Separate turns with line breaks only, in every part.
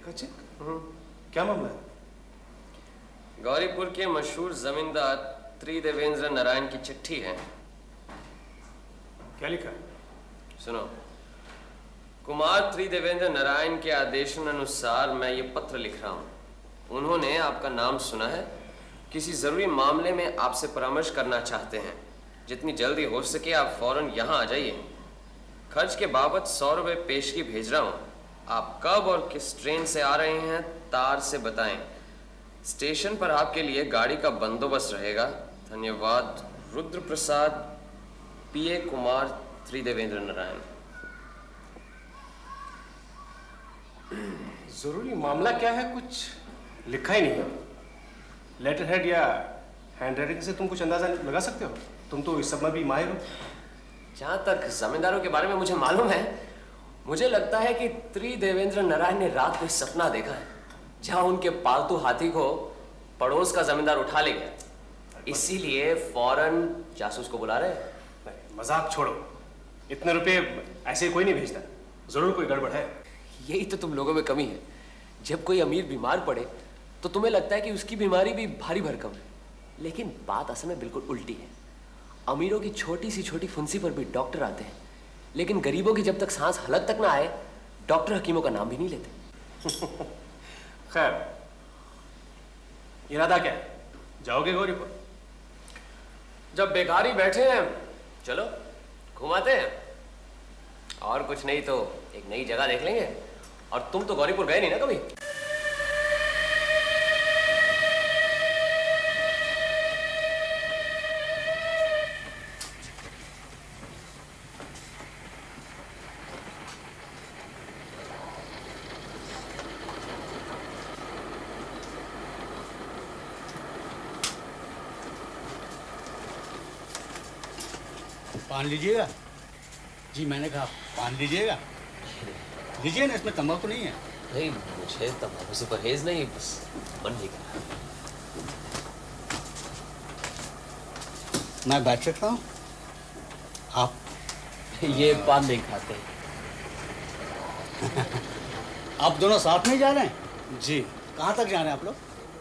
देखा चेक? क्या मामला है?
गौरीपुर के मशहूर जमींदार त्रिदेवेंद्र नारायण की चिट्ठी है।
क्या लिखा है?
सुनो। कुमार त्रिदेवेंद्र नारायण के आदेशानुसार मैं ये पत्र लिख रहा हूँ। उन्होंने आपका नाम सुना है, किसी ज़रूरी मामले में आपसे परामर्श करना चाहते हैं। जितनी जल्दी हो सके आप फौरन यहाँ आ जाइए। खर्च के बाबत 100 रुपये पेशगी भेज रहा हूँ। आप कब और किस ट्रेन से आ रहे हैं तार से बताएं। स्टेशन पर आपके लिए गाड़ी का बंदोबस्त रहेगा। धन्यवाद। रुद्र प्रसाद, पीए कुमार त्रिदेवेंद्र नारायण।
जरूरी मामला क्या है? कुछ लिखा ही नहीं है। लेटर हेड या हैंड राइटिंग से तुम कुछ अंदाजा लगा सकते हो? तुम तो इस सब में भी माहिर हो।
जहां तक जमींदारों के बारे में मुझे मालूम है, मुझे लगता है कि त्रिदेवेंद्र नारायण ने रात को सपना देखा है जहां उनके पालतू हाथी को पड़ोस का जमींदार उठा ले गया। इसीलिए फौरन जासूस को बुला रहे।
नहीं, मजाक छोड़ो। इतने रुपए ऐसे कोई नहीं भेजता। जरूर कोई गड़बड़ है।
यही तो तुम लोगों में कमी है। जब कोई अमीर बीमार पड़े तो तुम्हें लगता है कि उसकी बीमारी भी भारी भरकम है, लेकिन बात असल में बिल्कुल उल्टी है। अमीरों की छोटी सी छोटी फुंसी पर भी डॉक्टर आते हैं, लेकिन गरीबों की जब तक सांस हलक तक ना आए, डॉक्टर हकीमों का नाम भी नहीं लेते।
खैर, इरादा क्या है? जाओगे गौरीपुर?
जब बेकार ही बैठे हैं, चलो घुमाते हैं। और कुछ नहीं तो एक नई जगह देख लेंगे। और तुम तो गौरीपुर गए नहीं ना कभी।
पान लीजिएगा? जी मैंने कहा पान लीजिएगा। लीजिए ना, इसमें तंबाकू नहीं है।
नहीं, मुझे तंबाकू से परहेज नहीं, बस मन नहीं कर रहा।
मैं बैठ सकता हूँ? आप
ये पान नहीं खाते।
आप दोनों साथ में जा रहे हैं?
जी।
कहाँ तक जा रहे हैं आप लोग?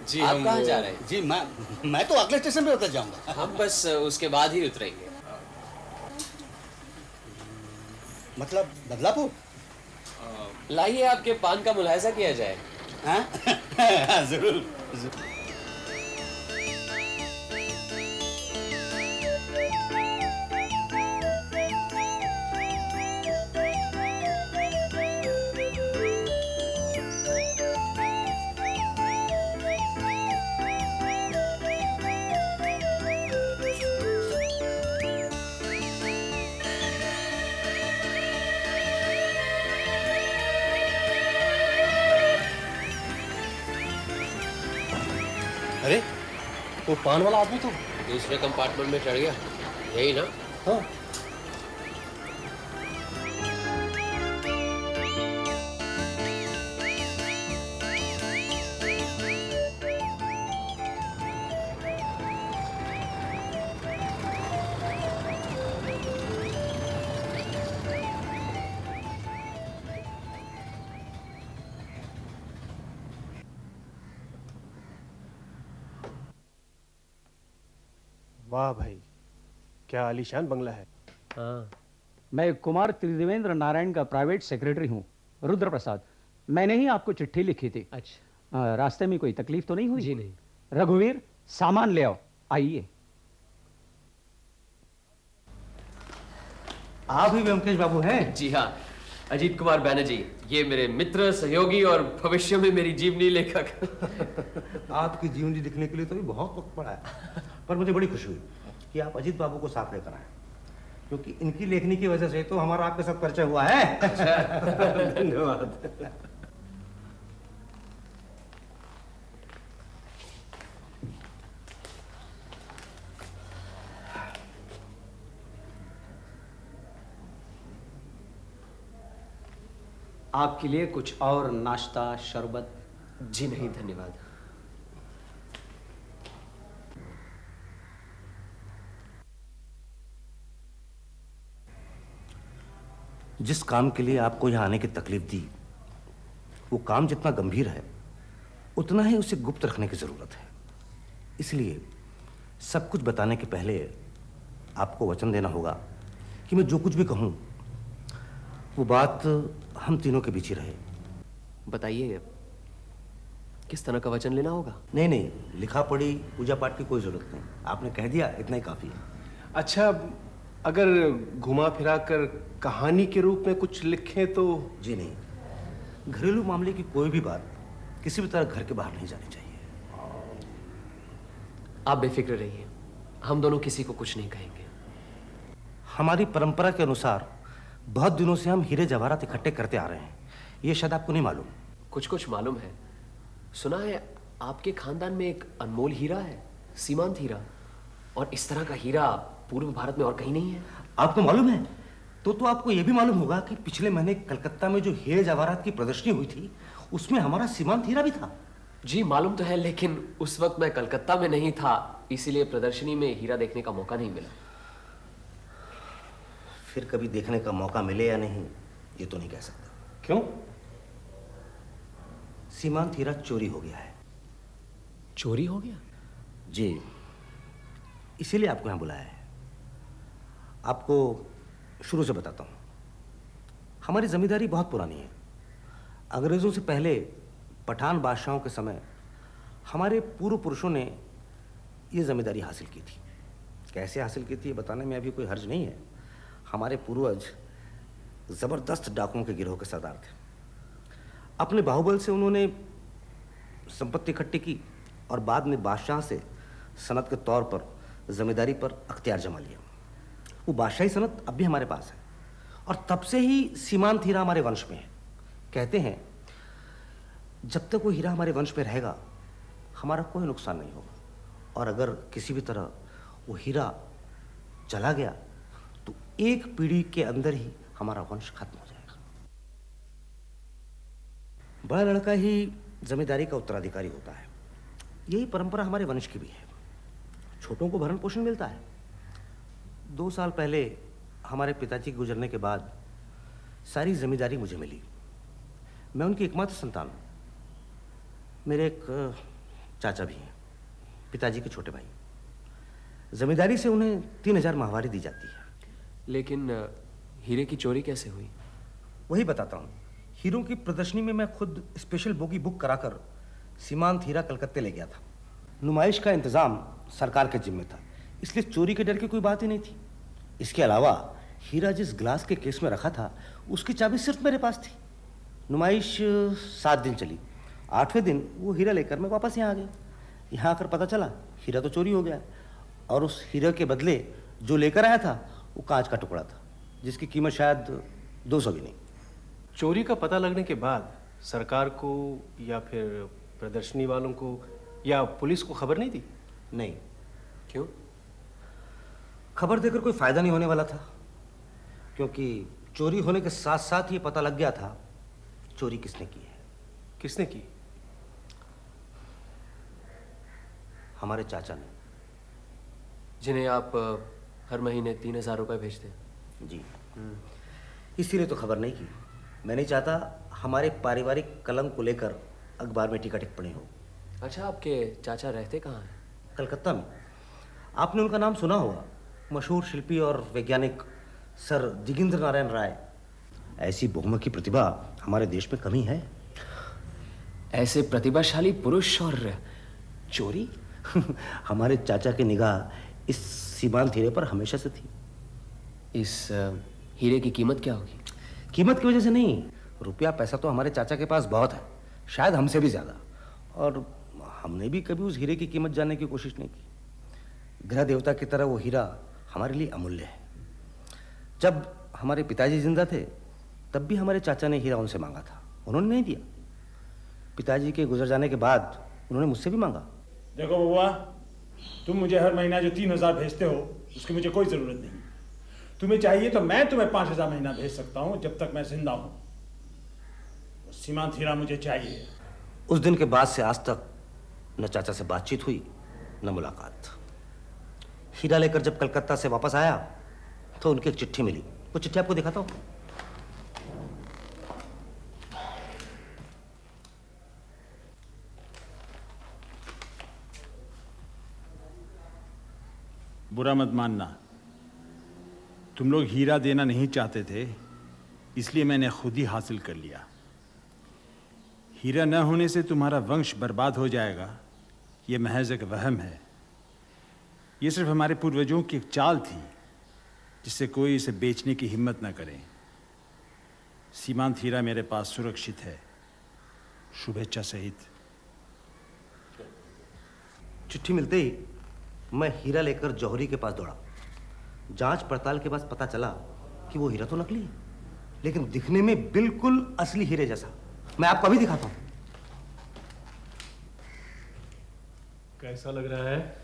जी
आप
हम
कहाँ जा रहे हैं?
जी मैं तो अगले स्टेशन पे उतर जाऊंगा।
हम बस उसके बाद ही उतरेंगे।
मतलब बदलापुर?
लाइए आपके पान का मुलाहिजा किया जाए।
हाँ? जरूर।
अरे, वो पान वाला आदमी तो
दूसरे कंपार्टमेंट में चढ़ गया, यही ना?
हाँ। वाह भाई, क्या आलीशान बंगला है।
हाँ। मैं कुमार त्रिदेवेंद्र नारायण का प्राइवेट सेक्रेटरी हूँ, रुद्र प्रसाद। मैंने ही आपको चिट्ठी लिखी थी।
अच्छा।
रास्ते में कोई तकलीफ तो नहीं हुई?
जी नहीं।
रघुवीर, सामान ले आओ। आइए।
आप ही व्योमकेश बाबू हैं?
जी हाँ, अजीत कुमार बैनर्जी, ये मेरे मित्र, सहयोगी और भविष्य में मेरी जीवनी लेखक।
आपकी जीवनी लिखने के लिए तो भी बहुत वक्त पड़ा है, पर मुझे बड़ी खुशी हुई कि आप अजीत बाबू को साथ लेकर आए, क्योंकि इनकी लेखनी की वजह से तो हमारा आपके साथ परिचय हुआ है। धन्यवाद।
आपके लिए कुछ और नाश्ता, शरबत?
जी नहीं, धन्यवाद।
जिस काम के लिए आपको यहाँ आने की तकलीफ दी, वो काम जितना गंभीर है उतना ही उसे गुप्त रखने की जरूरत है। इसलिए सब कुछ बताने के पहले आपको वचन देना होगा कि मैं जो कुछ भी कहूं वो बात हम तीनों के बीच ही रहे।
बताइए, किस तरह का वचन लेना होगा?
नहीं नहीं, लिखा पढ़ी पूजा पाठ की कोई जरूरत नहीं, आपने कह दिया इतना ही काफी है।
अच्छा, अगर घुमा फिरा कर कहानी के रूप में कुछ लिखें तो?
जी नहीं, घरेलू मामले की कोई भी बात किसी भी तरह घर के बाहर नहीं जानी चाहिए।
आप बेफिक्र रहिए, हम दोनों किसी को कुछ नहीं कहेंगे।
हमारी परंपरा के अनुसार बहुत दिनों से हम हीरे जवाहरात इकट्ठे करते आ रहे हैं, ये शायद आपको नहीं मालूम।
कुछ कुछ मालूम है। सुना है आपके खानदान में एक अनमोल हीरा है, सीमांत हीरा, और इस तरह का हीरा पूर्व भारत में और कहीं नहीं है।
आपको मालूम है? तो आपको यह भी मालूम होगा कि पिछले महीने कलकत्ता में जो हीरे जवाहरात की प्रदर्शनी हुई थी उसमें हमारा सीमांत हीरा भी था।
जी मालूम तो है, लेकिन उस वक्त मैं कलकत्ता में नहीं था, इसीलिए प्रदर्शनी में हीरा देखने का मौका नहीं मिला।
फिर कभी देखने का मौका मिले या नहीं ये तो नहीं कह सकता।
क्यों?
सीमांत हीरा चोरी हो गया है।
चोरी हो गया?
जी, इसीलिए आपको यहां बुलाया है। आपको शुरू से बताता हूं, हमारी जमींदारी बहुत पुरानी है। अंग्रेजों से पहले पठान बादशाहों के समय हमारे पूर्व पुरुषों ने ये जमींदारी हासिल की थी। कैसे हासिल की थी ये बताने में अभी कोई हर्ज नहीं है। हमारे पूर्वज जबरदस्त डाकुओं के गिरोह के सरदार थे। अपने बाहुबल से उन्होंने संपत्ति इकट्ठी की और बाद में बादशाह से सनत के तौर पर जमींदारी पर अख्तियार जमा लिया। वो बादशाही सनत अब भी हमारे पास है और तब से ही सीमांत हीरा हमारे वंश में है। कहते हैं जब तक वो हीरा हमारे वंश में रहेगा हमारा कोई नुकसान नहीं होगा, और अगर किसी भी तरह वो हीरा चला गया तो एक पीढ़ी के अंदर ही हमारा वंश खत्म हो जाएगा। बड़ा लड़का ही जमींदारी का उत्तराधिकारी होता है। यही परंपरा हमारे वंश की भी है। छोटों को भरण पोषण मिलता है। 2 साल पहले हमारे पिताजी के गुजरने के बाद सारी जमींदारी मुझे मिली। मैं उनकी एकमात्र संतान हूँ। मेरे एक चाचा भी हैं, पिताजी के छोटे भाई। जमींदारी से उन्हें 3000 माहवारी दी जाती है।
लेकिन हीरे की चोरी कैसे हुई?
वही बताता हूँ। हीरों की प्रदर्शनी में मैं खुद स्पेशल बोगी बुक कराकर सीमांत हीरा कलकत्ते ले गया था। नुमाइश का इंतजाम सरकार के जिम्मे था, इसलिए चोरी के डर की कोई बात ही नहीं थी। इसके अलावा हीरा जिस ग्लास के केस में रखा था उसकी चाबी सिर्फ मेरे पास थी। नुमाइश 7 दिन चली। 8वें दिन वो हीरा लेकर मैं वापस यहाँ आ गया। यहाँ आकर पता चला हीरा तो चोरी हो गया, और उस हीरे के बदले जो लेकर आया था वो कांच का टुकड़ा था, जिसकी कीमत शायद 200 भी नहीं।
चोरी का पता लगने के बाद सरकार को या फिर प्रदर्शनी वालों को या पुलिस को खबर नहीं दी?
नहीं।
क्यों?
खबर देकर कोई फायदा नहीं होने वाला था, क्योंकि चोरी होने के साथ साथ ये पता लग गया था चोरी किसने की है।
किसने की?
हमारे चाचा ने।
जिन्हें आप हर महीने 3000 रुपए भेजते हैं।
जी, इसीलिए तो खबर नहीं की। मैं नहीं चाहता हमारे पारिवारिक कलंक को लेकर अखबार में टीका टिप्पणी हो।
अच्छा, आपके चाचा रहते कहाँ हैं?
कलकत्ता में। आपने उनका नाम सुना होगा, मशहूर शिल्पी और वैज्ञानिक सर दिगेंद्र नारायण राय। ऐसी बहुमुखी प्रतिभा हमारे देश में कमी है।
ऐसे प्रतिभाशाली पुरुष और चोरी?
हमारे चाचा की निगाह इस सीमांत हीरे पर हमेशा से थी।
इस हीरे की कीमत क्या होगी?
कीमत की वजह से नहीं, रुपया पैसा तो हमारे चाचा के पास बहुत है, शायद हमसे भी ज्यादा। और हमने भी कभी उस हीरे की कीमत जानने की कोशिश नहीं की। ग्रह देवता की तरह वो हीरा हमारे लिए अमूल्य है। जब हमारे पिताजी जिंदा थे तब भी हमारे चाचा ने हीरा उनसे मांगा था, उन्होंने नहीं दिया। पिताजी के गुजर जाने के बाद उन्होंने मुझसे भी मांगा।
देखो बउआ, तुम मुझे हर महीना जो 3000 भेजते हो उसकी मुझे कोई ज़रूरत नहीं। तुम्हें चाहिए तो मैं तुम्हें 5000 महीना भेज सकता हूँ जब तक मैं जिंदा हूँ। सीमांत हीरा मुझे चाहिए।
उस दिन के बाद से आज तक न चाचा से बातचीत हुई न मुलाकात। हीरा लेकर जब कलकत्ता से वापस आया तो उनकी एक चिट्ठी मिली। वो चिट्ठी आपको दिखाता हूँ।
बुरा मत मानना, तुम लोग हीरा देना नहीं चाहते थे, इसलिए मैंने खुद ही हासिल कर लिया। हीरा न होने से तुम्हारा वंश बर्बाद हो जाएगा, यह महज एक वहम है। ये सिर्फ हमारे पूर्वजों की एक चाल थी, जिससे कोई इसे बेचने की हिम्मत न करे। सीमांत हीरा मेरे पास सुरक्षित है, शुभेच्छा सहित।
चिट्ठी मिलते ही मैं हीरा लेकर जौहरी के पास दौड़ा। जांच पड़ताल के बाद पता चला कि वो हीरा तो नकली है, लेकिन दिखने में बिल्कुल असली हीरे जैसा। मैं आपको अभी दिखाता हूं।
कैसा लग रहा है?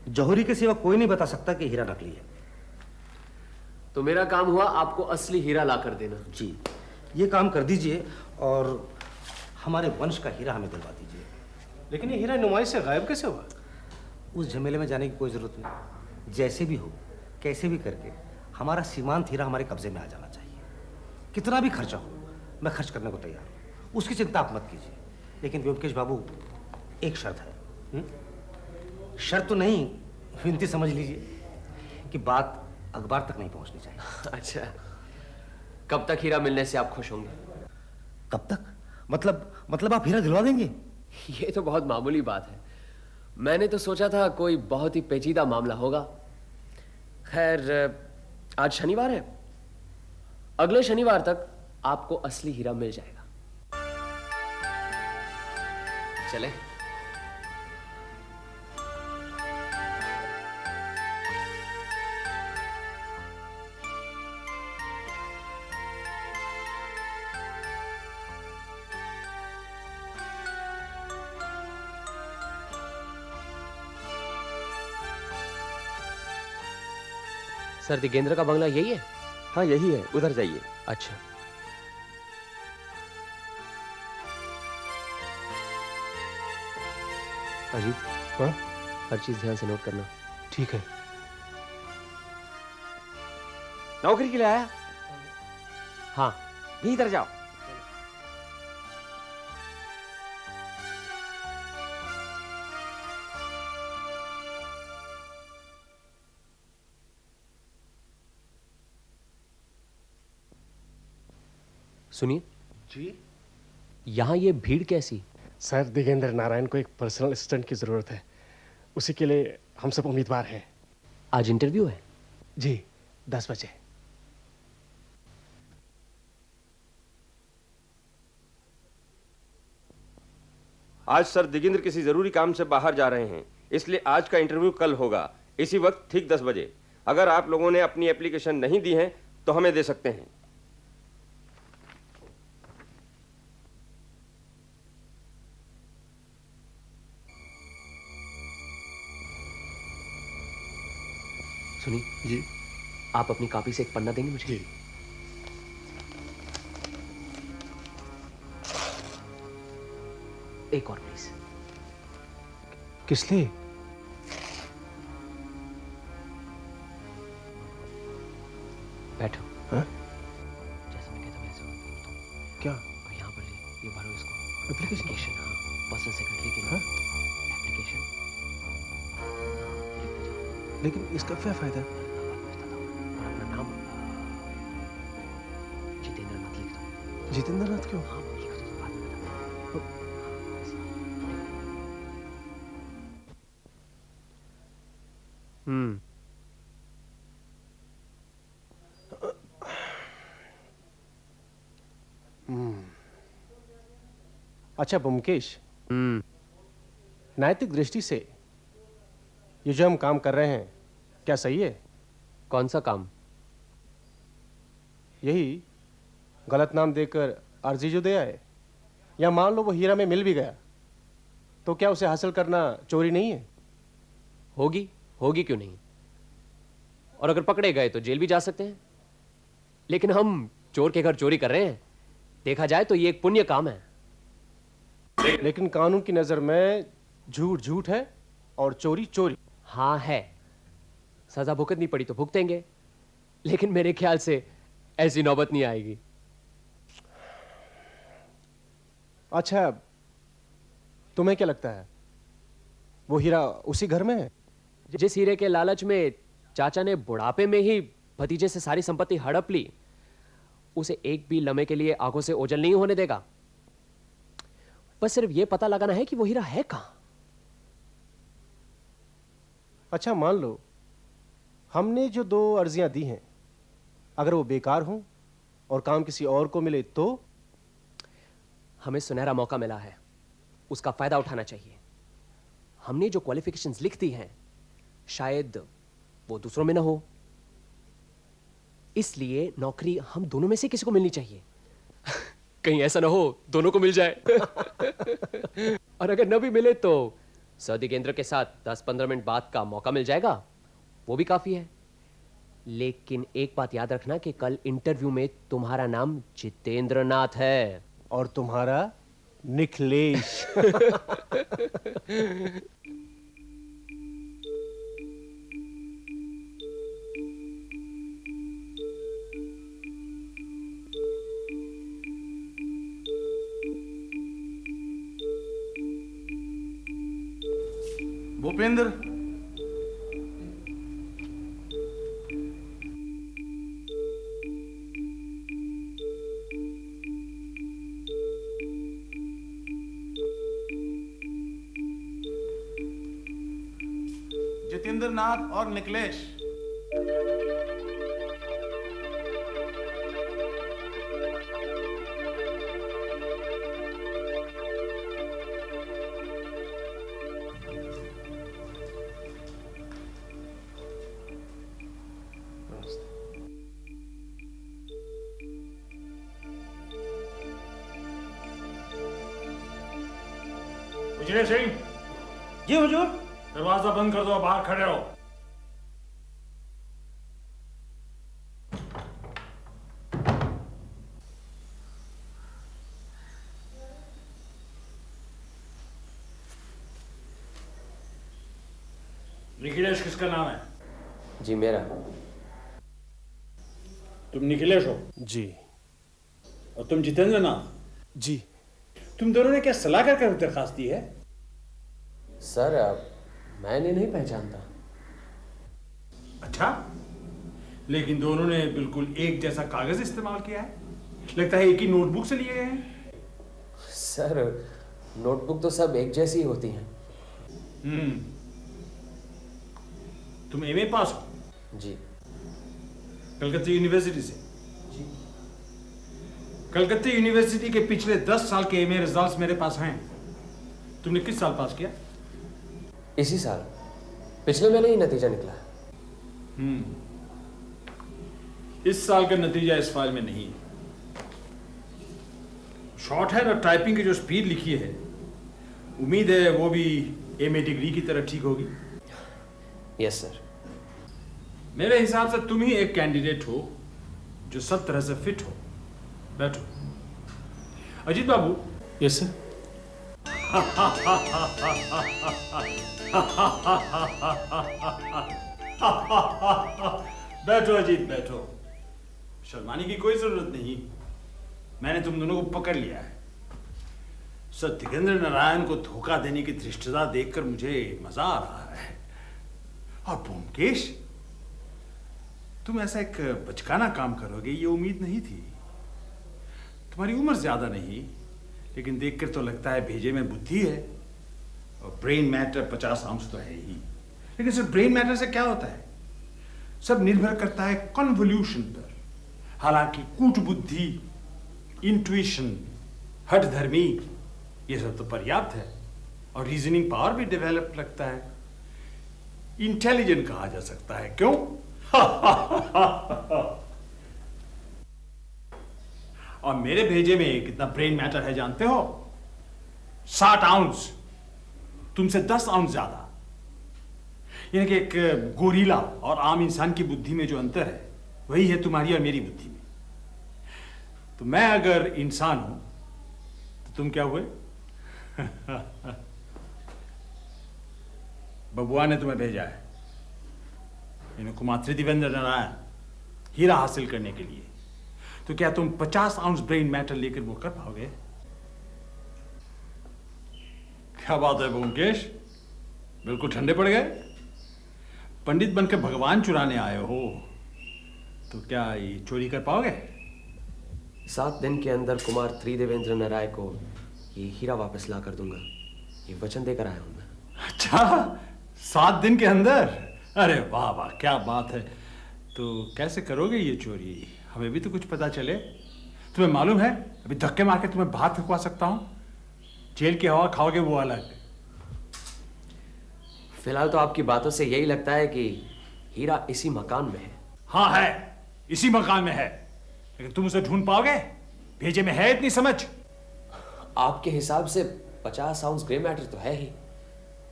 जौहरी के सिवा कोई नहीं बता सकता कि हीरा नकली है।
तो मेरा काम हुआ आपको असली हीरा ला कर देना।
जी, ये काम कर दीजिए और हमारे वंश का हीरा हमें दिलवा दीजिए।
लेकिन ये हीरा नुमाइश से गायब कैसे हुआ?
उस झमेले में जाने की कोई जरूरत नहीं। जैसे भी हो, कैसे भी करके हमारा सीमांत हीरा हमारे कब्जे में आ जाना चाहिए। कितना भी खर्चा हो, मैं खर्च करने को तैयार हूँ, उसकी चिंता आप मत कीजिए। लेकिन व्योमकेश बाबू, एक शर्त है। शर्त तो नहीं, विनती समझ लीजिए कि बात अखबार तक नहीं पहुंचनी चाहिए।
अच्छा, कब तक हीरा मिलने से आप खुश होंगे?
कब तक? मतलब आप हीरा दिलवा देंगे?
ये तो बहुत मामूली बात है। मैंने तो सोचा था कोई बहुत ही पेचीदा मामला होगा। खैर, आज शनिवार है, अगले शनिवार तक आपको असली हीरा मिल जाएगा। चले? सर, दिगेंद्र का बंगला यही है?
हाँ यही है, उधर जाइए।
अच्छा। अजीत,
हाँ?
हर चीज ध्यान से नोट करना।
ठीक है।
नौकरी के लिए आया?
हाँ।
भी इधर जाओ।
सुनिए
जी?
यहाँ ये भीड़ कैसी?
सर, दिगेंद्र नारायण को एक पर्सनल असिस्टेंट की ज़रूरत है। उसी के लिए हम सब उम्मीदवार हैं।
आज इंटरव्यू है?
जी, 10 बजे।
आज सर दिगेंद्र किसी जरूरी काम से बाहर जा रहे हैं, इसलिए आज का इंटरव्यू कल होगा, इसी वक्त ठीक 10 बजे। अगर आप लोगों ने अपनी एप्लीकेशन नहीं दी है तो हमें दे सकते हैं।
सुनिए जी, आप अपनी कॉपी से एक पन्ना देंगे मुझे?
जी।
एक और प्लीज।
किस लिए?
बैठो।
हाँ?
जैसे मैं कहता हूँ वैसे हो।
क्या?
और यहाँ पर ये भरो इसको।
एप्लीकेशन?
हाँ, पर्सनल सेक्रेटरी के
हाँ?
लिए एप्लीकेशन। लिखते जाओ।
लेकिन इसका क्या फायदा?
और अपना नाम जितेंद्र नाथ लिख दो।
जितेंद्र नाथ क्यों?
हाँ, लिख दो तो बाद में बताऊँ। हाँ, ऐसे।
अच्छा ब्योमकेश, नैतिक दृष्टि से ये जो हम काम कर रहे हैं, क्या सही है?
कौन सा काम?
यही गलत नाम देकर अर्जी जो दे आए, या मान लो वो हीरा में मिल भी गया, तो क्या उसे हासिल करना चोरी नहीं है?
होगी, होगी क्यों नहीं? और अगर पकड़े गए तो जेल भी जा सकते हैं। लेकिन हम चोर के घर चोरी कर रहे हैं, देखा जाए तो ये एक पुण्य काम है।
लेकिन कानून की नजर में झूठ झूठ है और चोरी चोरी।
हाँ है, सजा भुगतनी पड़ी तो भुगतेंगे, लेकिन मेरे ख्याल से ऐसी नौबत नहीं आएगी।
अच्छा, तुम्हें क्या लगता है वो हीरा उसी घर में है?
जिस हीरे के लालच में चाचा ने बुढ़ापे में ही भतीजे से सारी संपत्ति हड़प ली, उसे एक भी लम्हे के लिए आंखों से ओझल नहीं होने देगा। बस सिर्फ यह पता लगाना है कि वो हीरा है कहां।
अच्छा, मान लो हमने जो 2 अर्जियां दी हैं, अगर वो बेकार हों और काम किसी और को मिले तो?
हमें सुनहरा मौका मिला है, उसका फायदा उठाना चाहिए। हमने जो क्वालिफिकेशंस लिख दी हैं, शायद वो दूसरों में ना हो, इसलिए नौकरी हम दोनों में से किसी को मिलनी चाहिए। कहीं ऐसा ना हो दोनों को मिल जाए। और अगर न भी मिले तो सर दिगेंद्र के साथ 10-15 मिनट बाद का मौका मिल जाएगा, वो भी काफी है। लेकिन एक बात याद रखना कि कल इंटरव्यू में तुम्हारा नाम जितेंद्र नाथ है
और तुम्हारा निखिलेश।
भूपेंद्र, जितेंद्र नाथ और निखिलेश,
विजय सिंह,
जी हुजूर।
दरवाजा बंद कर दो, बाहर खड़े रहो। निखिलेश किसका नाम है?
जी मेरा।
तुम निखिलेश हो
जी।
और तुम जितेंद्र नाथ?
जी।
तुम दोनों ने क्या सलाह कर दरखास्त दी है?
सर मैंने नहीं पहचानता।
अच्छा, लेकिन दोनों ने बिल्कुल एक जैसा कागज इस्तेमाल किया है। लगता है एक ही नोटबुक से लिए गए हैं।
सर नोटबुक तो सब एक जैसी होती हैं।
तुम एमए पास हो?
जी।
कलकत्ता यूनिवर्सिटी से?
जी।
कलकत्ता यूनिवर्सिटी के पिछले 10 साल के एमए रिजल्ट्स मेरे पास हैं। तुमने किस साल पास किया?
इसी साल, पिछले महीने ही नतीजा निकला है।
इस साल का नतीजा इस फाइल में नहीं है। शॉर्ट हैंड और टाइपिंग की जो स्पीड लिखी है, उम्मीद है वो भी एमए डिग्री की तरह ठीक होगी।
Yes sir.
मेरे हिसाब से तुम ही एक कैंडिडेट हो जो सब तरह से फिट हो। बैठो। अजीत बाबू।
Yes sir.
बैठो अजीत, बैठो। शर्माने की कोई जरूरत नहीं। मैंने तुम दोनों को पकड़ लिया है। सर दिगेंद्र नारायण को धोखा देने की धृष्टता देखकर मुझे मजा आ रहा है। और ब्योमकेश, तुम ऐसा एक बचकाना काम करोगे ये उम्मीद नहीं थी। तुम्हारी उम्र ज्यादा नहीं, लेकिन देखकर तो लगता है भेजे में बुद्धि है। और ब्रेन मैटर 50 आउंस तो है ही। लेकिन सर ब्रेन मैटर से क्या होता है? सब निर्भर करता है कन्वोल्यूशन पर। हालांकि कूट बुद्धि, इंट्यूशन, हठधर्मी, ये सब तो पर्याप्त है। और रीजनिंग पावर भी डेवलप लगता है। इंटेलिजेंट कहा जा सकता है, क्यों? और मेरे भेजे में कितना ब्रेन मैटर है जानते हो? 60 आउंस, तुमसे 10 आउंस ज्यादा। यानी कि एक गोरीला और आम इंसान की बुद्धि में जो अंतर है, वही है तुम्हारी और मेरी बुद्धि में। तो मैं अगर इंसान हूं तो तुम क्या हुए? बबुआ ने तुम्हें भेजा है कुमार देवेंद्र नारायण हीरा हासिल करने के लिए। तो क्या तुम 50 आउंस ब्रेन मैटर लेकर वो कर पाओगे? क्या बात है ब्योमकेश, बिल्कुल ठंडे पड़ गए। पंडित बनकर भगवान चुराने आए हो, तो क्या ये चोरी कर पाओगे?
7 दिन के अंदर कुमार त्रिदेवेंद्र नारायण को ये हीरा वापस ला कर दूंगा, ये वचन देकर आया हूं मैं।
अच्छा, 7 दिन के अंदर? अरे वाह वाह, क्या बात है। तो कैसे करोगे ये चोरी? हमें भी तो कुछ पता चले। तुम्हें मालूम है, अभी धक्के मार के तुम्हें बाहर फेंकवा सकता हूं। जेल की हवा खाओगे वो अलग।
फिलहाल तो आपकी बातों से यही लगता है कि हीरा इसी मकान में है।
हाँ है, इसी मकान में है, लेकिन तुम उसे ढूंढ पाओगे? भेजे में है इतनी समझ?
आपके हिसाब से 50 आउंस ग्रे मैटर तो है ही,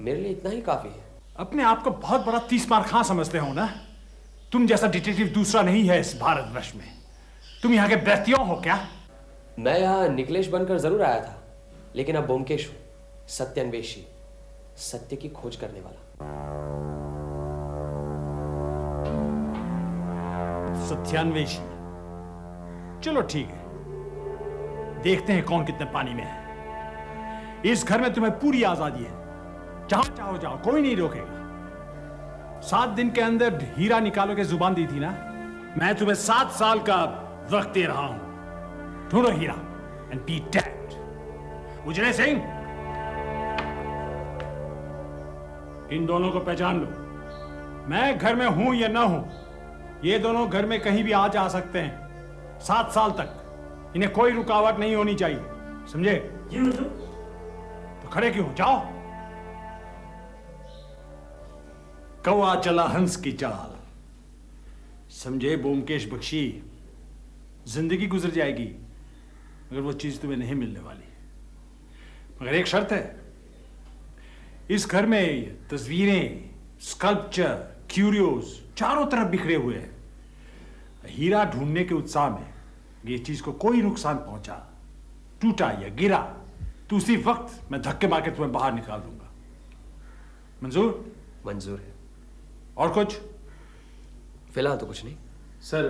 मेरे लिए इतना ही काफी है।
अपने आप को बहुत बड़ा 30 मार खां समझते हो ना? तुम जैसा डिटेक्टिव दूसरा नहीं है इस भारतवर्ष में। तुम यहाँ के ब्रतियों हो क्या?
मैं यहाँ निकलेश बनकर जरूर आया था, लेकिन अब ब्योमकेश हूं, सत्यान्वेषी, सत्य की खोज करने वाला।
सत्यान्वेषी, चलो ठीक है, देखते हैं कौन कितने पानी में है। इस घर में तुम्हें पूरी आजादी है, जहां चाहो जाओ, कोई नहीं रोकेगा। 7 दिन के अंदर हीरा निकालो के जुबान दी थी ना, मैं तुम्हें 7 साल का वक्त दे रहा हूं। ढूंढो हीरा एंड बी डेड। उजले सिंह, इन दोनों को पहचान लो। मैं घर में हूं या ना हूं, ये दोनों घर में कहीं भी आ जा सकते हैं। 7 साल तक इन्हें कोई रुकावट नहीं होनी चाहिए, समझे? तो खड़े क्यों? जाओ। कौआ चला हंस की चाल, समझे ब्योमकेश बख्शी? जिंदगी गुजर जाएगी मगर वो चीज तुम्हें नहीं मिलने वाली। मगर एक शर्त है, इस घर में तस्वीरें, स्कल्पचर, क्यूरियोस चारों तरफ बिखरे हुए हैं। हीरा ढूंढने के उत्साह में ये चीज को कोई नुकसान पहुंचा, टूटा या गिरा, तो उसी वक्त मैं धक्के मार के तुम्हें बाहर निकाल दूंगा। मंजूर?
मंजूर है।
और कुछ?
फिलहाल तो कुछ नहीं।
सर,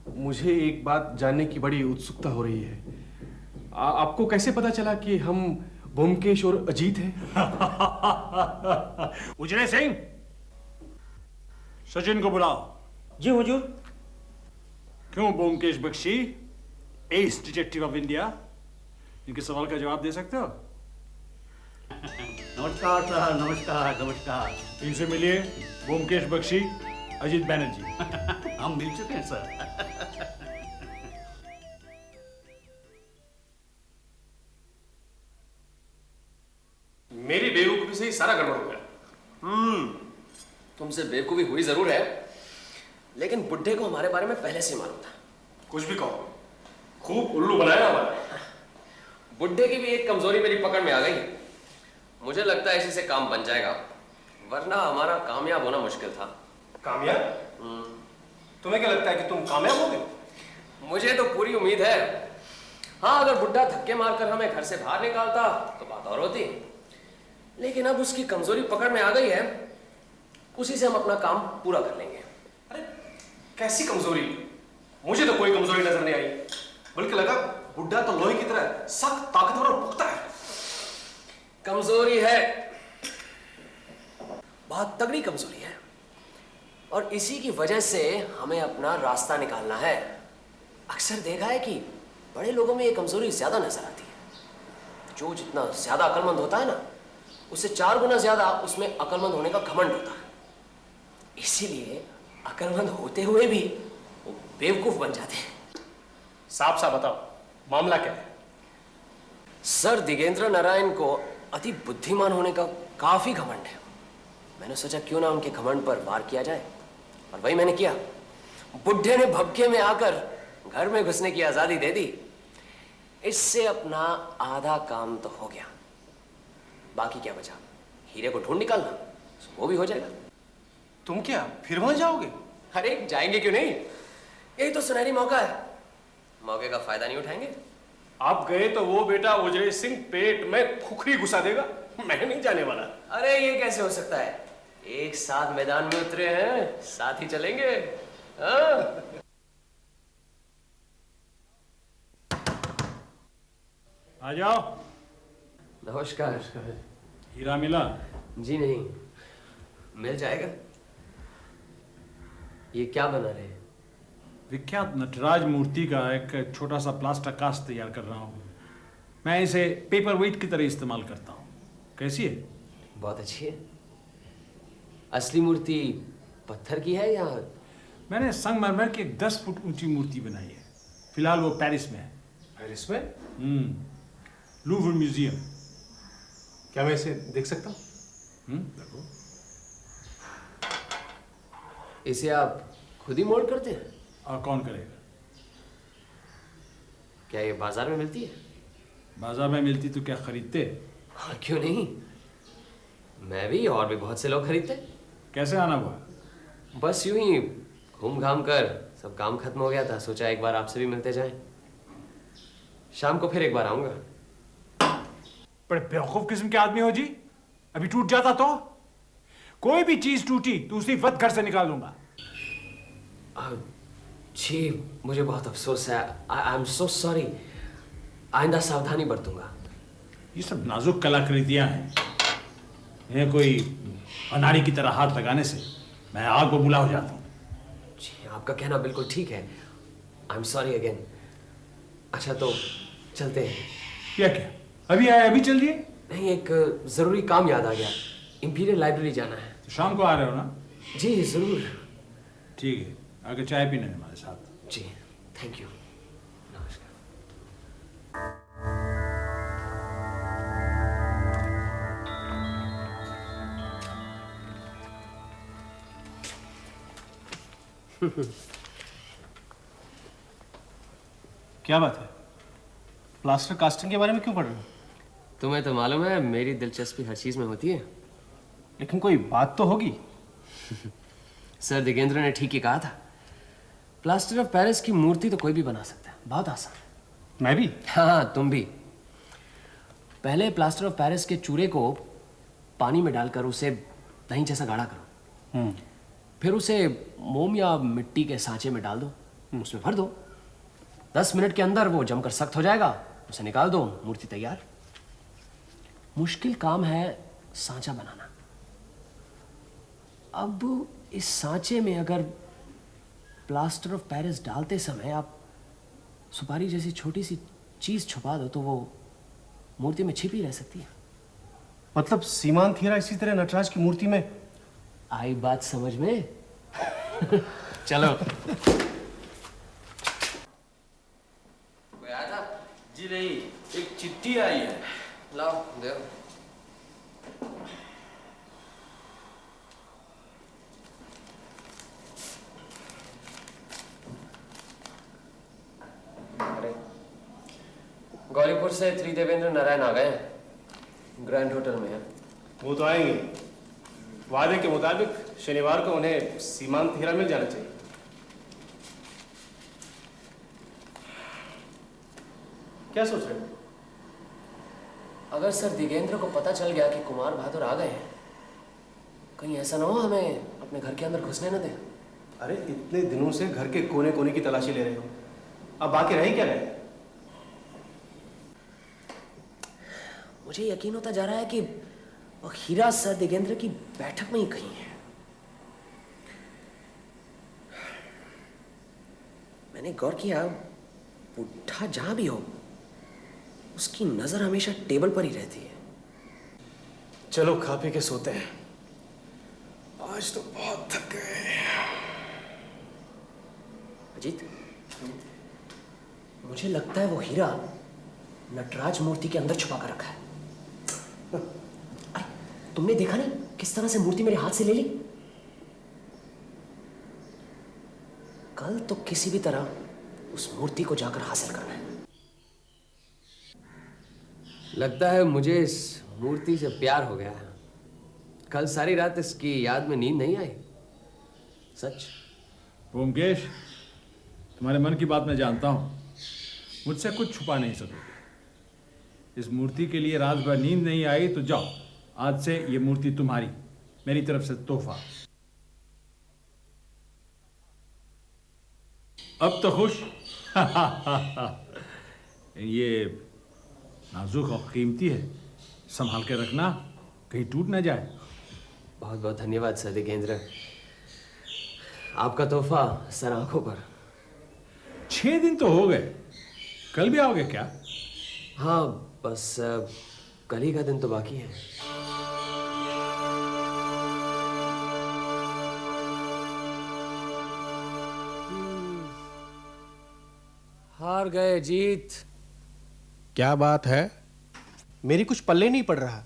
मुझे एक बात जानने की बड़ी उत्सुकता हो रही है। आपको कैसे पता चला कि हम ब्योमकेश और अजीत हैं?
उजले सिंह, सचिन को बुलाओ।
जी हुजूर।
क्यों Byomkesh Bakshi, as detective of India, इनके सवाल का जवाब दे सकते हो?
नमस्कार सर, नमस्कार नमस्कार।
इनसे मिलिए, ब्योमकेश बख्शी, अजीत बैनर्जी।
हम मिल चुके हैं सर।
मेरी बेवकूफी से ही सारा गड़बड़ हो गया।
तुमसे बेवकूफी हुई जरूर है, लेकिन बुड्ढे को हमारे बारे में पहले से मालूम था।
कुछ भी कहो, खूब उल्लू बनाया हमारा।
बुड्ढे की भी एक कमजोरी मेरी पकड़ में आ गई है। मुझे लगता है इसी से काम बन जाएगा, वरना हमारा कामयाब होना मुश्किल था।
कामयाब? तुम्हें क्या लगता है कि तुम कामयाब होगे?
मुझे तो पूरी उम्मीद है। हाँ, अगर बुड्ढा धक्के मारकर हमें घर से बाहर निकालता तो बात और होती, लेकिन अब उसकी कमजोरी पकड़ में आ गई है, उसी से हम अपना काम पूरा कर लेंगे।
अरे कैसी कमजोरी? मुझे तो कोई कमजोरी नजर नहीं आई, बल्कि लगा बुड्ढा तो लोहे की तरह सख्त, ताकतवर और पुख्ता है।
कमजोरी है, बहुत तगड़ी कमजोरी है, और इसी की वजह से हमें अपना रास्ता निकालना है। अक्सर देखा है कि बड़े लोगों में ये कमजोरी ज्यादा नजर आती है। जो जितना ज्यादा अक्लमंद होता है ना, उससे 4 गुना ज्यादा उसमें अक्लमंद होने का घमंड होता है। इसीलिए अक्लमंद होते हुए भी वो बेवकूफ बन जाते हैं।
साफ साफ बताओ, मामला क्या है?
सर दिगेंद्र नारायण को अति बुद्धिमान होने का काफी घमंड है। मैंने सोचा क्यों ना उनके घमंड पर वार किया जाए, और वही मैंने किया। बुड्ढे ने भपके में आकर घर में घुसने की आजादी दे दी। इससे अपना आधा काम तो हो गया, बाकी क्या बचा? हीरे को ढूंढ निकालना, वो भी हो जाएगा।
तुम क्या फिर वहां जाओगे?
अरे जाएंगे क्यों नहीं, यही तो सुनहरी मौका है। मौके का फायदा नहीं उठाएंगे?
आप गए तो वो बेटा उजले सिंह पेट में खुखरी घुसा देगा। मैं नहीं जाने वाला।
अरे ये कैसे हो सकता है? एक साथ मैदान में उतरे हैं, साथ ही चलेंगे। हाँ?
आ जाओ।
नमस्कार।
हीरा मिला?
जी नहीं, मिल जाएगा। ये क्या बना रहे हैं?
विख्यात नटराज मूर्ति का एक छोटा सा प्लास्टर कास्ट तैयार कर रहा हूँ। मैं इसे पेपर वेट की तरह इस्तेमाल करता हूँ। कैसी है?
बहुत अच्छी है। असली मूर्ति पत्थर की है या?
मैंने संगमरमर की एक 10 फुट ऊंची मूर्ति बनाई है। फिलहाल वो पेरिस में है।
पेरिस में?
Louvre museum.
क्या मैं इसे देख सकता हूँ?
देखो।
इसे आप खुद ही मोल्ड करते हैं?
और कौन करेगा?
क्या ये बाजार में मिलती है?
बाजार में मिलती तो क्या खरीदते?
हाँ, क्यों नहीं, मैं भी और भी बहुत से लोग खरीदते।
कैसे आना हुआ?
बस यूं ही घूम घाम कर सब काम खत्म हो गया था, सोचा एक बार आपसे भी मिलते जाएं। शाम को फिर एक बार आऊंगा।
बड़े बेवकूफ किस्म के आदमी हो जी। अभी टूट जाता तो? कोई भी चीज टूटी तो उसी वक्त घर से निकाल दूंगा।
जी मुझे बहुत अफसोस है। I am so sorry. आइंदा सावधानी बरतूंगा।
ये सब नाजुक कलाकृतियां हैं, इन्हें कोई अनाड़ी की तरह हाथ लगाने से मैं आग बबूला हो जाता हूँ।
जी आपका कहना बिल्कुल ठीक है। I am sorry again. अच्छा तो चलते हैं।
क्या क्या अभी आए अभी चल दिए?
नहीं, एक जरूरी काम याद आ गया। इंपीरियल लाइब्रेरी जाना है।
तो शाम को आ रहे हो ना?
जी जरूर।
ठीक है, आगे चाय पीने हमारे साथ।
जी थैंक यू। नमस्कार।
क्या बात है? प्लास्टर कास्टिंग के बारे में क्यों पढ़ रहे हो?
तुम्हें तो मालूम है मेरी दिलचस्पी हर चीज में होती है।
लेकिन कोई बात तो होगी।
सर दिगेंद्र ने ठीक ही कहा था। प्लास्टर ऑफ पेरिस की मूर्ति तो कोई भी बना सकता है, बहुत आसान।
मैं भी?
हाँ तुम भी। पहले प्लास्टर ऑफ पेरिस के चूरे को पानी में डालकर उसे दही जैसा गाढ़ा करो। फिर उसे मोम या मिट्टी के सांचे में डाल दो, उसमें भर दो। 10 मिनट के अंदर वो जमकर सख्त हो जाएगा, उसे निकाल दो, मूर्ति तैयार। मुश्किल काम है सांचा बनाना। अब इस सांचे में अगर प्लास्टर ऑफ पेरिस डालते समय आप सुपारी जैसी छोटी सी चीज छुपा दो तो वो मूर्ति में छिपी रह सकती है।
मतलब सीमांत हीरा इसी तरह नटराज की मूर्ति में?
आई बात समझ में? चलो। कोई आया था?
जी नहीं, एक चिट्ठी आई है।
लाओ दे। अरे गौरीपुर से त्रिदेवेंद्र नारायण आ गए हैं, ग्रैंड होटल में है।
वो तो आएंगे। वादे के मुताबिक शनिवार को उन्हें सीमांत हीरा मिल जाना चाहिए। क्या सोच रहे हो?
अगर सर दिगेंद्र को पता चल गया कि कुमार बहादुर आ गए हैं, कहीं ऐसा ना हो हमें अपने घर के अंदर घुसने न दें।
अरे इतने दिनों से घर के कोने कोने की तलाशी ले रहे हो, अब बाकी रह ही क्या गए?
मुझे यकीन होता जा रहा है कि वो हीरा सर दिगेंद्र की बैठक में ही कहीं है। मैंने गौर किया, बुढ़ा जहां भी हो उसकी नजर हमेशा टेबल पर ही रहती है।
चलो खा पी के सोते हैं, आज तो बहुत थक गए।
अजीत, मुझे लगता है वो हीरा नटराज मूर्ति के अंदर छुपा कर रखा है। अरे तुमने देखा नहीं किस तरह से मूर्ति मेरे हाथ से ले ली? कल तो किसी भी तरह उस मूर्ति को जाकर हासिल करना है। लगता है मुझे इस मूर्ति से प्यार हो गया है। कल सारी रात इसकी याद में नींद नहीं आई। सच।
ओमकेश, तुम्हारे मन की बात मैं जानता हूं, मुझसे कुछ छुपा नहीं सकोगे। इस मूर्ति के लिए रात भर नींद नहीं आई तो जाओ, आज से ये मूर्ति तुम्हारी, मेरी तरफ से तोहफा। अब तो खुश? ये नाजुक और कीमती है, संभाल के रखना, कहीं टूट ना जाए।
बहुत बहुत धन्यवाद सर दिगेंद्र, आपका तोहफा सर आंखों पर।
6 दिन तो हो गए, कल भी आओगे क्या?
हाँ, बस कल ही का दिन तो बाकी है।
हार गए जीत।
क्या बात है? मेरी कुछ पल्ले नहीं पड़ रहा।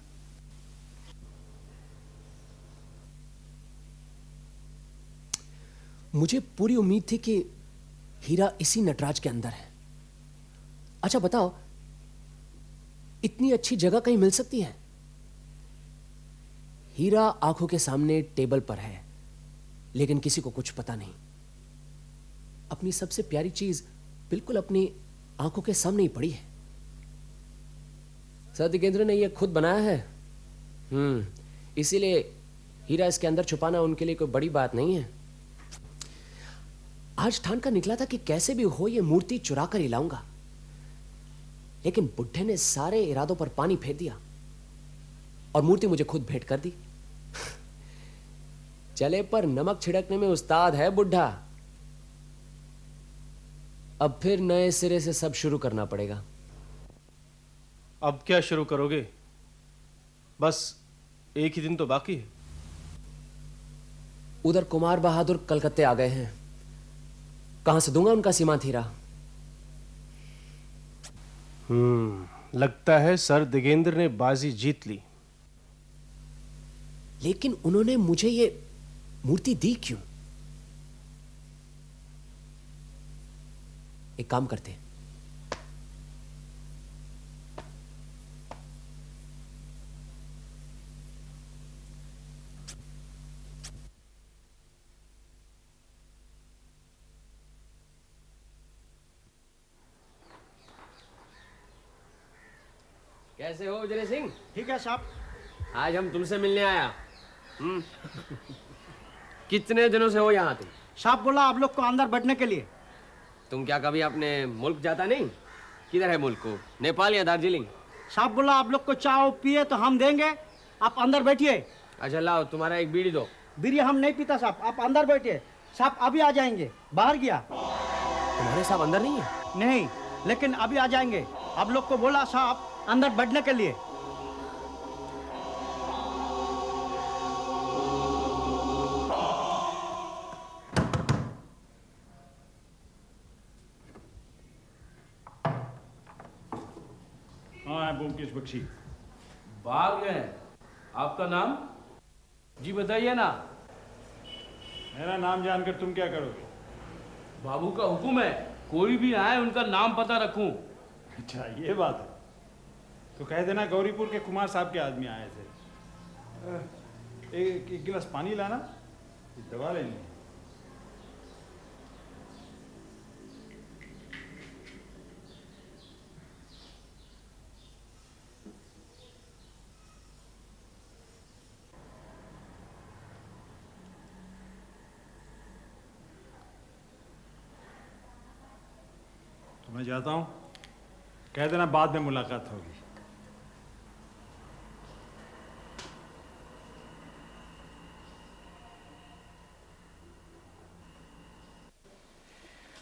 मुझे पूरी उम्मीद थी कि हीरा इसी नटराज के अंदर है। अच्छा बताओ, इतनी अच्छी जगह कहीं मिल सकती है? हीरा आंखों के सामने टेबल पर है, लेकिन किसी को कुछ पता नहीं। अपनी सबसे प्यारी चीज बिल्कुल अपनी आंखों के सामने ही पड़ी है। सर दिगेंद्र ने यह खुद बनाया है। इसीलिए हीरा इसके अंदर छुपाना उनके लिए कोई बड़ी बात नहीं है। आज ठान का निकला था कि कैसे भी हो यह मूर्ति चुरा कर ही लाऊंगा, लेकिन बुढ़े ने सारे इरादों पर पानी फेर दिया और मूर्ति मुझे खुद भेंट कर दी। चले पर नमक छिड़कने में उस्ताद है बुढ़ा। अब फिर नए सिरे से सब शुरू करना पड़ेगा।
अब क्या शुरू करोगे? बस एक ही दिन तो बाकी है।
उधर कुमार बहादुर कलकत्ते आ गए हैं, कहां से दूंगा उनका सीमांत हीरा?
लगता है सर दिगेंद्र ने बाजी जीत ली।
लेकिन उन्होंने मुझे ये मूर्ति दी क्यों? एक काम करते हैं, कैसे हो उजरे सिंह?
ठीक है साहब।
आज हम तुमसे मिलने आया। कितने दिनों से हो यहाँ तुम?
साहब बोला आप लोग को अंदर बैठने के लिए।
तुम क्या कभी अपने मुल्क जाता नहीं? किधर है मुल्क को, नेपाल या दार्जिलिंग?
साहब बोला आप लोग को चाय पिए तो हम देंगे, आप अंदर बैठिए।
अच्छा लाओ, तुम्हारा एक बीड़ी दो।
बीड़ी हम नहीं पीता साहब, आप अंदर बैठिए। साहब अभी आ जाएंगे, बाहर गया।
तुम्हारे साहब अंदर नहीं है?
नहीं, लेकिन अभी आ जाएंगे। आप लोग को बोला साहब अंदर बैठने के लिए।
हाँ है ब्योमकेश बख्शी।
बाहर गए? आपका नाम जी बताइए ना।
मेरा नाम जानकर तुम क्या करोगे?
बाबू का हुक्म है, कोई भी आए उनका नाम पता रखूं।
अच्छा ये बात है, तो कह देना गौरीपुर के कुमार साहब के आदमी आए थे। एक गिलास पानी लाना, दवा लेनी है। तो मैं जाता हूँ, कह देना बाद में मुलाकात होगी।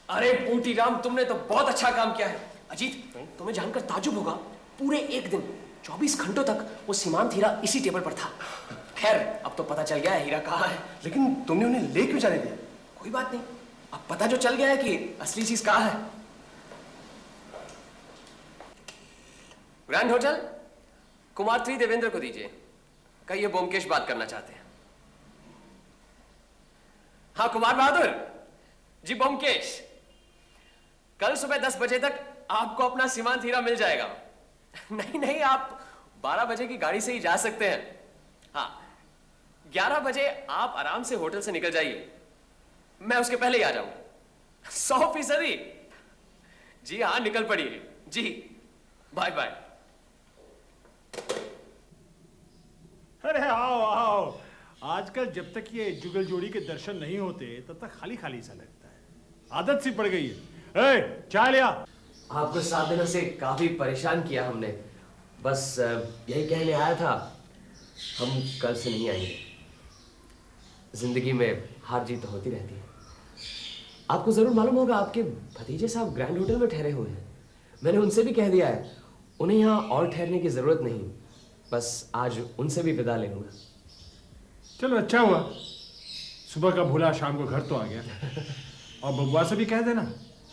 अरे बूटी राम, तुमने तो बहुत अच्छा काम किया है। अजीत, तुम्हें जानकर ताजुब होगा, पूरे एक दिन 24 घंटों तक वो सीमांत हीरा इसी टेबल पर था। खैर अब तो पता चल गया है हीरा कहाँ है।
लेकिन तुमने उन्हें ले क्यों जाने दिया?
कोई बात नहीं, अब पता जो चल गया है कि असली चीज कहाँ है। Grand hotel, Kumar three Devendra को दीजिए। कहिए ब्योमकेश बात करना चाहते हैं। हाँ कुमार बहादुर जी, ब्योमकेश, कल सुबह 10 बजे तक आपको अपना सीमांत हीरा मिल जाएगा। नहीं नहीं, आप 12 बजे की गाड़ी से ही जा सकते हैं। हाँ, 11 बजे आप आराम से होटल से निकल जाइए, मैं उसके पहले ही आ जाऊंगा। 100%। जी हाँ, निकल पड़िए जी। Bye bye.
अरे आओ आओ, आजकल जब तक ये जुगल जोड़ी के दर्शन नहीं होते तब तक खाली खाली सा लगता है, आदत सी पड़ गई है। ए, चाय लिया।
आपको 7 दिनों से काफी परेशान किया हमने,
बस यही कहने आया था, हम कल से नहीं आएंगे। जिंदगी में हार जीत तो होती रहती है। आपको जरूर मालूम होगा, आपके भतीजे साहब ग्रैंड होटल में ठहरे हुए हैं। मैंने उनसे भी कह दिया है, उन्हें यहाँ और ठहरने की जरूरत नहीं। बस आज उनसे भी विदा ले लूंगा।
चलो अच्छा हुआ, सुबह का भूला शाम को घर तो आ गया। और बबुआ से भी कह देना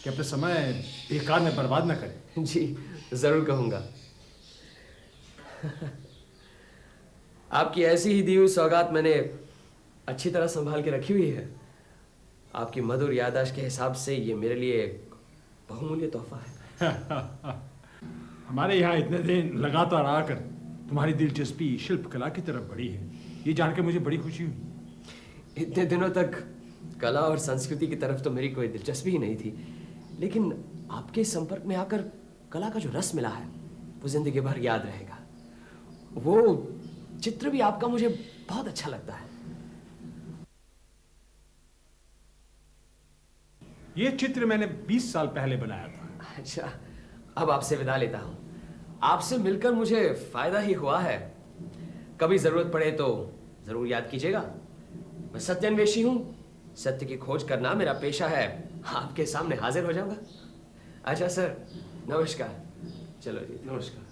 कि अपने समय बेकार में बर्बाद ना करे।
जी जरूर कहूंगा। आपकी ऐसी ही दी हुई सौगात मैंने अच्छी तरह संभाल के रखी हुई है। आपकी मधुर याददाश्त के हिसाब से ये मेरे लिए एक बहुमूल्य तोहफा है।
हमारे यहाँ इतने दिन लगातार आकर तुम्हारी दिलचस्पी शिल्प कला की तरफ बढ़ी है, ये जान के मुझे बड़ी खुशी हुई।
इतने दिनों तक कला और संस्कृति की तरफ तो मेरी कोई दिलचस्पी ही नहीं थी, लेकिन आपके संपर्क में आकर कला का जो रस मिला है वो जिंदगी भर याद रहेगा। वो चित्र भी आपका मुझे बहुत अच्छा लगता है।
ये चित्र मैंने 20 साल पहले बनाया था।
अच्छा, अब आपसे विदा लेता हूँ। आपसे मिलकर मुझे फायदा ही हुआ है। कभी जरूरत पड़े तो जरूर याद कीजिएगा। मैं सत्यान्वेषी हूँ, सत्य की खोज करना मेरा पेशा है। आपके सामने हाजिर हो जाऊंगा। अच्छा सर, नमस्कार। चलो जी,
नमस्कार।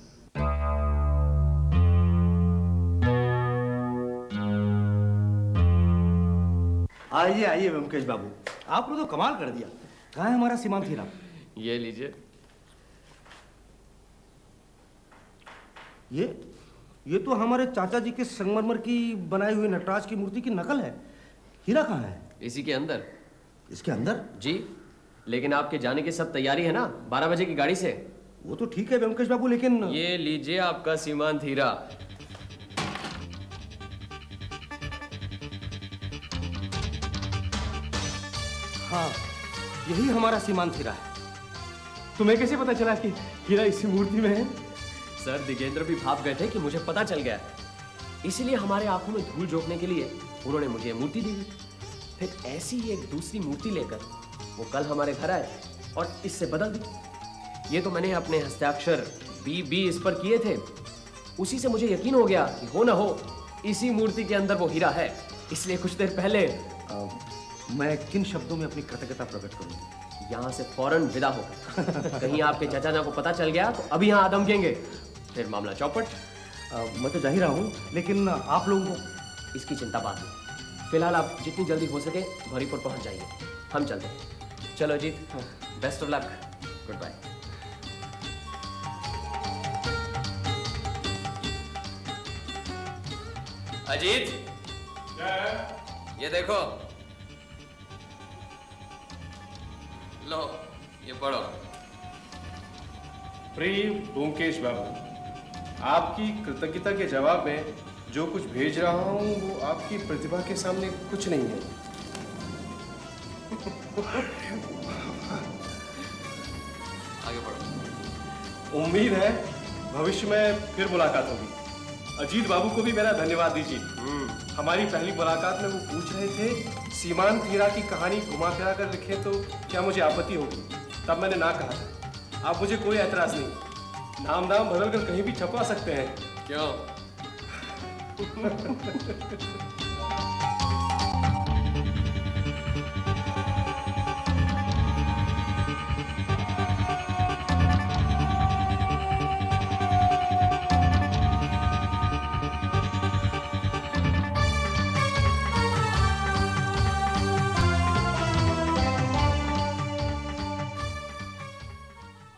आइए आइए ब्योमकेश बाबू, आपने तो कमाल कर दिया। कहाँ है हमारा सीमांत हीरा?
ये लीजिए।
ये तो हमारे चाचा जी के संगमरमर की बनाई हुई नटराज की मूर्ति की नकल है। हीरा कहाँ है?
इसी के अंदर।
इसके अंदर?
जी, लेकिन आपके जाने की सब तैयारी है ना 12 बजे की गाड़ी से?
वो तो ठीक है ब्योमकेश बाबू, लेकिन
ये लीजिए आपका सीमांत हीरा।
हाँ, यही हमारा सीमांत हीरा है।
तुम्हें कैसे पता चला कि हीरा इसी मूर्ति में है?
सर, दिगेंद्र भी भाप गए थे कि मुझे पता चल गया, इसीलिए हमारे आंखों में धूल झोंकने के लिए उन्होंने मुझे मूर्ति दी। फिर ऐसी ही एक दूसरी मूर्ति लेकर वो कल हमारे घर आए और इससे बदल दी। ये तो मैंने अपने हस्ताक्षर बी इस पर किए थे। उसी से मुझे यकीन हो गया कि हो ना हो इसी मूर्ति के अंदर वो हीरा है। इसलिए कुछ देर पहले
मैं किन शब्दों में अपनी कृतज्ञता प्रकट करूं?
यहाँ से फौरन विदा हो। कहीं आपके चाचा ना को पता चल गया तो अभी यहाँ आदमकेंगे, फिर मामला चौपट।
मैं तो जा ही रहा हूँ, लेकिन आप लोगों को
इसकी चिंता बाद में। फिलहाल आप जितनी जल्दी हो सके गौरीपुर पहुंच जाइए। हम चलते हैं। चलो Ajit, best of luck. Goodbye. Ajit, ये देखो, लो ये पढ़ो।
प्रिय ब्योमकेश बाबू, आपकी कृतज्ञता के जवाब में जो कुछ भेज रहा हूँ वो आपकी प्रतिभा के सामने कुछ नहीं है।
आगे बढ़ो।
उम्मीद है भविष्य में फिर मुलाकात होगी। अजीत बाबू को भी मेरा धन्यवाद दीजिए। हमारी पहली मुलाकात में वो पूछ रहे थे सीमांत हीरा की कहानी घुमा फिरा कर लिखे तो क्या मुझे आपत्ति होगी। तब मैंने ना कहा था। आप मुझे कोई एतराज नहीं, नाम बदल कर कहीं भी छपवा सकते हैं।
क्यों?